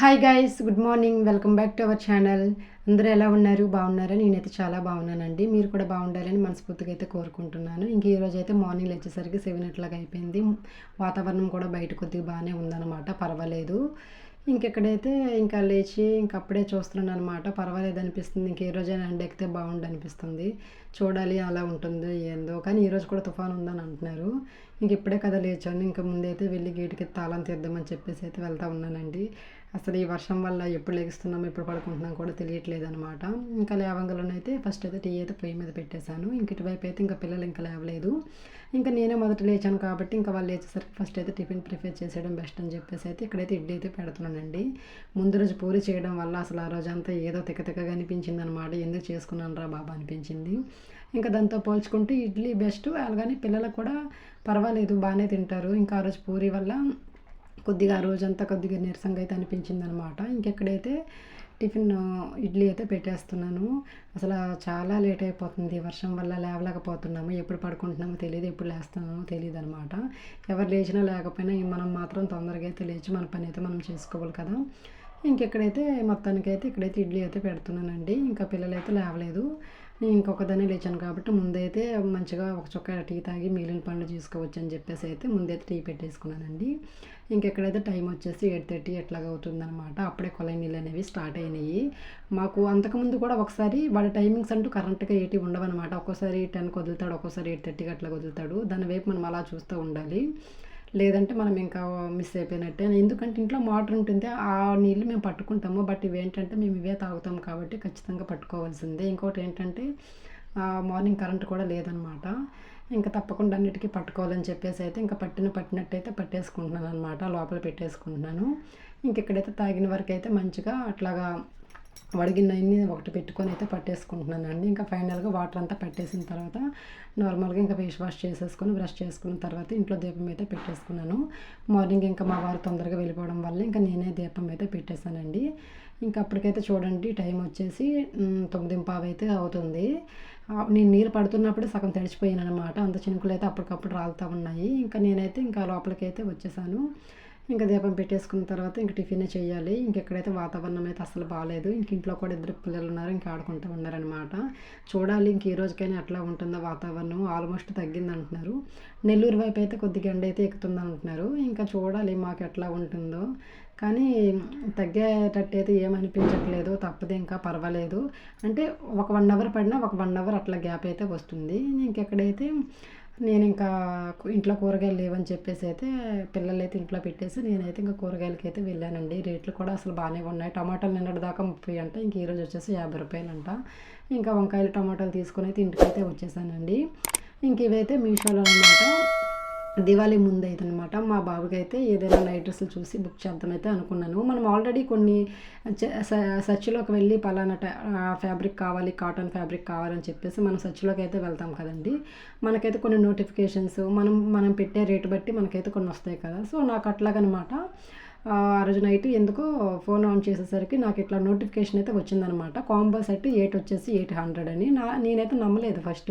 Hi guys, good morning. Welcome back to our channel. అందరూ ఎలా ఉన్నారు? బాగున్నారా? నేనైతే చాలా బాగున్నానండి. మీరు కూడా బాగుండాలని మనస్ఫూర్తిగా అయితే కోరుకుంటున్నాను. ఇంక ఈరోజు అయితే మార్నింగ్ వచ్చేసరికి 7 అట్లాగా అయిపోయింది. వాతావరణం కూడా బయట కొద్దిగా బాగానే ఉందన్నమాట, పర్వాలేదు. ఇంకెక్కడైతే ఇంకా లేచి అప్పుడే చూస్తున్నాను అనమాట. పర్వాలేదు అనిపిస్తుంది. ఇంక ఈ రోజైనా ఎండ ఎక్కితే బాగుండు అనిపిస్తుంది. చూడాలి అలా ఉంటుందో ఏందో. కానీ ఈరోజు కూడా తుఫాను ఉందని అంటున్నారు. ఇంక ఇప్పుడే కదా లేచాను. ఇంకా ముందైతే వెళ్ళి గేటుకి తాళం తీద్దామని చెప్పేసి అయితే వెళ్తా ఉన్నానండి. అసలు ఈ వర్షం వల్ల ఎప్పుడు లెగుస్తున్నామో ఎప్పుడు పడుకుంటున్నాం కూడా తెలియట్లేదు అనమాట. ఇంకా లేవంగలోనైతే ఫస్ట్ అయితే టీ అయితే పొయ్యి మీద పెట్టేశాను. ఇంక ఇటువైపు అయితే ఇంకా పిల్లలు ఇంకా లేవలేదు. ఇంకా నేనే మొదట లేచాను కాబట్టి ఇంకా వాళ్ళు లేచేసరికి ఫస్ట్ అయితే టిఫిన్ ప్రిపేర్ చేసేయడం బెస్ట్ అని చెప్పేసి అయితే ఇక్కడైతే ఇడ్లీ అయితే పెడుతున్నానండి. ముందు రోజు పూరి చేయడం వల్ల అసలు ఆ రోజంతా ఏదో తిక్కగా అనిపించింది అనమాట. ఎందుకు చేసుకున్నాను రా బాబా అనిపించింది. ఇంకా దాంతో పోల్చుకుంటే ఇడ్లీ బెస్ట్. అలాగని పిల్లలకు కూడా పర్వాలేదు, బాగానే తింటారు. ఇంకా ఆ రోజు పూరి వల్ల కొద్దిగా ఆ రోజంతా కొద్దిగా నీరసంగా అయితే అనిపించింది అనమాట. ఇంకెక్కడైతే టిఫిన్ ఇడ్లీ అయితే పెట్టేస్తున్నాను. అసలు చాలా లేట్ అయిపోతుంది వర్షం వల్ల, లేవలేకపోతున్నాము. ఎప్పుడు పడుకుంటున్నామో తెలియదు, ఎప్పుడు లేస్తున్నామో తెలియదు అనమాట. ఎవరు లేచినా లేకపోయినా మనం మాత్రం తొందరగా అయితే లేచి మన పని అయితే మనం చేసుకోవాలి కదా. ఇంకెక్కడైతే మొత్తానికైతే ఇక్కడైతే ఇడ్లీ అయితే పెడుతున్నానండి. ఇంకా పిల్లలైతే లేవలేదు. నేను ఇంకొకదాన్ని లేచాను కాబట్టి ముందైతే మంచిగా ఒక చుక్క టీ తాగి మిగిలిన పనులు చేసుకోవచ్చు అని చెప్పేసి అయితే ముందైతే టీ పెట్టేసుకున్నానండి. ఇంకెక్కడైతే టైం వచ్చేసి 8:30 ఎట్లాగా అవుతుందన్నమాట. అప్పుడే కొలాయి నీళ్ళు అనేవి స్టార్ట్ అయినాయి. మాకు అంతకుముందు కూడా ఒకసారి వాడి టైమింగ్స్ అంటూ కరెంట్గా ఏటి ఉండవన్నమాట. ఒక్కోసారి 10కి వదులుతాడు, ఒక్కోసారి 8:30కి అట్లా వదులుతాడు. దాని వైపు మనం అలా చూస్తూ ఉండాలి. లేదంటే మనం ఇంకా మిస్ అయిపోయినట్టే. ఎందుకంటే ఇంట్లో మోటార్ ఉంటుంది, ఆ నీళ్ళు మేము పట్టుకుంటాము. బట్ ఇవేంటంటే మేము ఇవే తాగుతాం కాబట్టి ఖచ్చితంగా పట్టుకోవాల్సిందే. ఇంకోటి ఏంటంటే మార్నింగ్ కరెంట్ కూడా లేదనమాట. ఇంకా తప్పకుండా అన్నిటికీ పట్టుకోవాలని చెప్పేసి అయితే ఇంకా పట్టినట్టయితే పట్టేసుకుంటున్నాను అనమాట. లోపల పెట్టేసుకుంటున్నాను. ఇంకెక్కడైతే తాగిన వరకు అయితే మంచిగా అట్లాగా వడిగిన్నన్ని ఒకటి పెట్టుకొని అయితే పట్టేసుకుంటున్నానండి. ఇంకా ఫైనల్గా వాటర్ అంతా పట్టేసిన తర్వాత నార్మల్గా ఇంకా ఫేస్ వాష్ చేసేసుకొని బ్రష్ చేసుకున్న తర్వాత ఇంట్లో దీపం అయితే పెట్టేసుకున్నాను. మార్నింగ్ ఇంకా మా వారు తొందరగా వెళ్ళిపోవడం వల్ల ఇంకా నేనే దీపం అయితే పెట్టేశానండి. ఇంకా అప్పటికైతే చూడండి టైం వచ్చేసి 9:15 అయితే అవుతుంది. నేను నీరు పడుతున్నప్పుడే సగం తడిచిపోయాను అనమాట. అంత చినుకులు అయితే అప్పటికప్పుడు రాలుతూ ఉన్నాయి. ఇంకా నేనైతే ఇంకా లోపలికైతే వచ్చేసాను. ఇంకా దీపం పెట్టేసుకున్న తర్వాత ఇంక టిఫినే చేయాలి. ఇంకెక్కడైతే వాతావరణం అయితే అసలు బాగాలేదు. ఇంక ఇంట్లో కూడా ఇద్దరు పిల్లలు ఉన్నారు, ఇంకా ఆడుకుంటూ ఉన్నారనమాట. చూడాలి ఇంక ఈ రోజుకైనా ఎట్లా ఉంటుందో వాతావరణం. ఆల్మోస్ట్ తగ్గింది అంటున్నారు. నెల్లూరు వైపు అయితే కొద్దిగా ఎండ అయితే ఎక్కుతుంది అంటున్నారు. ఇంకా చూడాలి మాకు ఎట్లా ఉంటుందో. కానీ తగ్గేటట్టు అయితే ఏమనిపించట్లేదు. తప్పదు, ఇంకా పర్వాలేదు. అంటే ఒక 1 అవర్ పడినా ఒక 1 అవర్ అట్లా గ్యాప్ అయితే వస్తుంది. ఇంకెక్కడైతే నేను ఇంకా ఇంట్లో కూరగాయలు లేవని చెప్పేసి అయితే పిల్లలు అయితే ఇంట్లో పెట్టేసి నేనైతే ఇంకా కూరగాయలకి అయితే వెళ్ళానండి. రేట్లు కూడా అసలు బాగానే ఉన్నాయి. టమాటాలు నిన్నటి దాకా 30 అంట, ఇంక ఈరోజు వచ్చేసి 50 రూపాయలు అంట. ఇంకా వంకాయలు టమాటాలు తీసుకొని అయితే ఇంటికైతే వచ్చేసానండి. ఇంక ఇవైతే మీషోలో అనమాట. దివాళీ ముందు అయితే అనమాట మా బాబుకి అయితే ఏదైనా నైట్ డ్రెస్సులు చూసి బుక్ చేద్దామైతే అనుకున్నాను. మనం ఆల్రెడీ కొన్ని సర్చ్లోకి వెళ్ళి పలానా ఫ్యాబ్రిక్ కావాలి, కాటన్ ఫ్యాబ్రిక్ కావాలని చెప్పేసి మనం సర్చ్లోకి అయితే వెళ్తాం కదండి. మనకైతే కొన్ని నోటిఫికేషన్స్ మనం పెట్టే రేటు బట్టి మనకైతే కొన్ని వస్తాయి కదా. సో నాకు అట్లాగనమాట ఆ రోజు నైట్ ఎందుకో ఫోన్ ఆన్ చేసేసరికి నాకు ఇట్లా నోటిఫికేషన్ అయితే వచ్చిందనమాట. కాంబో సెట్ 8 వచ్చేసి 800 అని. నేనైతే నమ్మలేదు ఫస్ట్.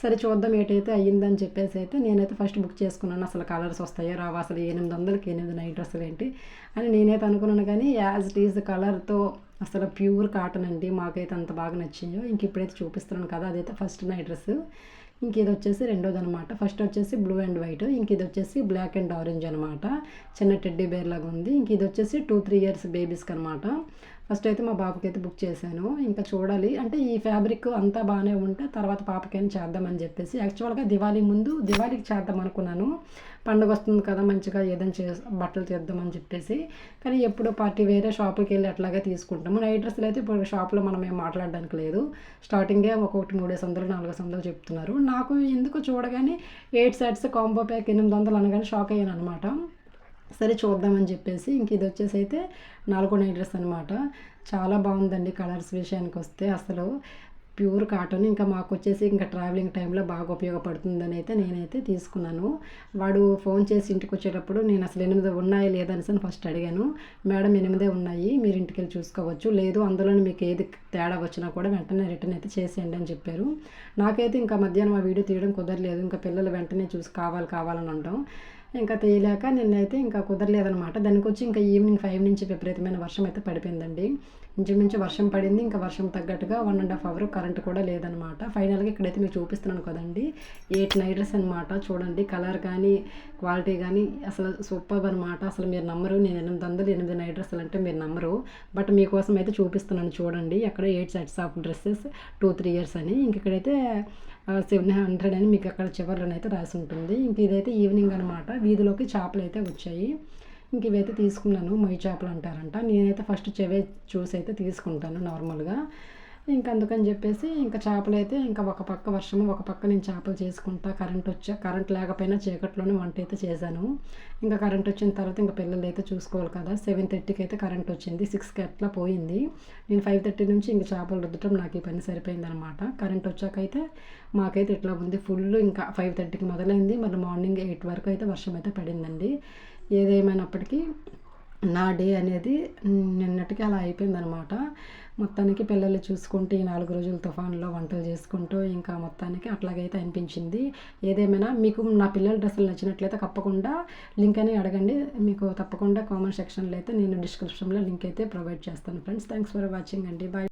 సరే చూద్దాం ఏటైతే అయ్యిందని చెప్పేసి అయితే నేనైతే ఫస్ట్ బుక్ చేసుకున్నాను. అసలు కలర్స్ వస్తాయో రావా, అసలు 800కి 8 నైట్ డ్రెస్సులు ఏంటి అని నేనైతే అనుకున్నాను. కానీ యాజ్ ఇట్ ఈజ్ కలర్తో అసలు ప్యూర్ కాటన్ అండి. మాకైతే అంత బాగా నచ్చిందో. ఇంక ఇప్పుడైతే చూపిస్తున్నాను కదా, అదైతే ఫస్ట్ నైట్ డ్రెస్. ఇంక ఇది వచ్చేసి రెండోది అనమాట. ఫస్ట్ వచ్చేసి బ్లూ అండ్ వైట్, ఇంక ఇది వచ్చేసి బ్లాక్ అండ్ ఆరెంజ్ అనమాట. చిన్న టెడ్డీ బేర్ లాగా ఉంది. ఇంక ఇది వచ్చేసి 2-3 ఇయర్స్ బేబీస్కి అనమాట. ఫస్ట్ అయితే మా బాబుకి అయితే బుక్ చేశాను. ఇంకా చూడాలి, అంటే ఈ ఫ్యాబ్రిక్ అంతా బాగానే ఉంటే తర్వాత పాపకైనా చేద్దామని చెప్పేసి యాక్చువల్గా దివాళీకి చేద్దాం అనుకున్నాను. పండుగ వస్తుంది కదా, మంచిగా ఏదైనా బట్టలు తీద్దామని చెప్పేసి. కానీ ఎప్పుడో పార్టీ వేరే షాపుకి వెళ్ళి అట్లాగే తీసుకుంటాము. నైట్ డ్రెస్సులు అయితే ఇప్పుడు షాప్లో మనం ఏం మాట్లాడడానికి లేదు. స్టార్టింగే ఒక్కొక్కటి 300 400 చెప్తున్నారు. నాకు ఎందుకు చూడగానే 8 సెట్స్ కాంబో ప్యాక్ 800 అనగానే షాక్ అయ్యాను అనమాట. సరే చూద్దామని చెప్పేసి ఇంక ఇది వచ్చేసి అయితే 4 నైట్ డ్రెస్ అనమాట. చాలా బాగుందండి. కలర్స్ విషయానికి వస్తే అసలు ప్యూర్ కాటన్. ఇంకా మాకు వచ్చేసి ఇంకా ట్రావెలింగ్ టైంలో బాగా ఉపయోగపడుతుందని అయితే నేనైతే తీసుకున్నాను. వాడు ఫోన్ చేసి ఇంటికి వచ్చేటప్పుడు నేను అసలు 8 ఉన్నాయా లేదనేసి ఫస్ట్ అడిగాను. మేడం 8 ఉన్నాయి, మీరు ఇంటికి వెళ్ళి చూసుకోవచ్చు, లేదు అందులోని మీకు ఏది తేడా వచ్చినా కూడా వెంటనే రిటర్న్ అయితే చేసేయండి అని చెప్పారు. నాకైతే ఇంకా మధ్యాహ్నం ఆ వీడియో తీయడం కుదరలేదు. ఇంకా పిల్లలు వెంటనే చూసి కావాలని అంటాం. ఇంకా తీయలేక నిన్నైతే ఇంకా కుదరలేదనమాట. దానికొచ్చి ఇంకా ఈవినింగ్ 5 నుంచి విపరీతమైన వర్షం అయితే పడిపోయిందండి. ఇంచుమించు వర్షం పడింది. ఇంకా వర్షం తగ్గట్టుగా 1½ అవర్ కరెంట్ కూడా లేదనమాట. ఫైనల్‌గా ఇక్కడైతే మీకు చూపిస్తున్నాను కదండీ! 8 నైట్ డ్రెస్ అనమాట. చూడండి కలర్ కానీ, క్వాలిటీ కానీ అసలు సూపర్బ్ అనమాట. అసలు మీరు నమ్మరు. నేను 800, 8 నైట్ డ్రెస్సులు అంటే మీరు నమ్మరు. బట్ మీకోసం అయితే చూపిస్తున్నాను చూడండి. అక్కడ 8 సెట్స్ ఆఫ్ డ్రెస్సెస్ 2, 3 ఇయర్స్ అని. ఇంక ఇక్కడైతే 700 అని మీకు అక్కడ చివరిలోనైతే రాసి ఉంటుంది. ఇంక ఇదైతే ఈవినింగ్ అనమాట. వీధిలోకి చేపలు అయితే వచ్చాయి. ఇంక ఇవైతే తీసుకున్నాను. మొయ్యి చేపలు అంటారంట. నేనైతే ఫస్ట్ చెవే చూసి అయితే తీసుకుంటాను నార్మల్గా. ఇంకా అందుకని చెప్పేసి ఇంకా చేపలైతే ఇంకా ఒక పక్క వర్షము, ఒక పక్క నేను చేపలు చేసుకుంటా. కరెంట్ లేకపోయినా చీకట్లోనే వంట అయితే చేశాను. ఇంకా కరెంట్ వచ్చిన తర్వాత ఇంకా పిల్లలు అయితే చూసుకోవాలి కదా. 7:30కి అయితే కరెంట్ వచ్చింది. 6కి అట్లా పోయింది. నేను 5:30 నుంచి ఇంక చేపలు రుద్దటం నాకు ఈ పని సరిపోయిందనమాట. కరెంట్ వచ్చాకైతే మాకైతే ఇట్లా ఉంది ఫుల్. ఇంకా 5:30కి మొదలైంది. మళ్ళీ మార్నింగ్ 8 వరకు అయితే వర్షం అయితే పడిందండి. ఏదేమైనప్పటికీ నా డే అనేది నిన్నటికి అలా అయిపోయిందనమాట. మొత్తానికి పిల్లల్ని చూసుకుంటూ ఈ 4 రోజులు తుఫాన్లో వంటలు చేసుకుంటూ ఇంకా మొత్తానికి అట్లాగైతే అనిపించింది. ఏదేమైనా మీకు నా పిల్లల డ్రెస్సులు నచ్చినట్లయితే తప్పకుండా లింక్ అని అడగండి. మీకు తప్పకుండా కామెంట్ సెక్షన్లో అయితే నేను డిస్క్రిప్షన్లో లింక్ అయితే ప్రొవైడ్ చేస్తాను ఫ్రెండ్స్. థ్యాంక్స్ ఫర్ వాచింగ్ అండి. బాయ్.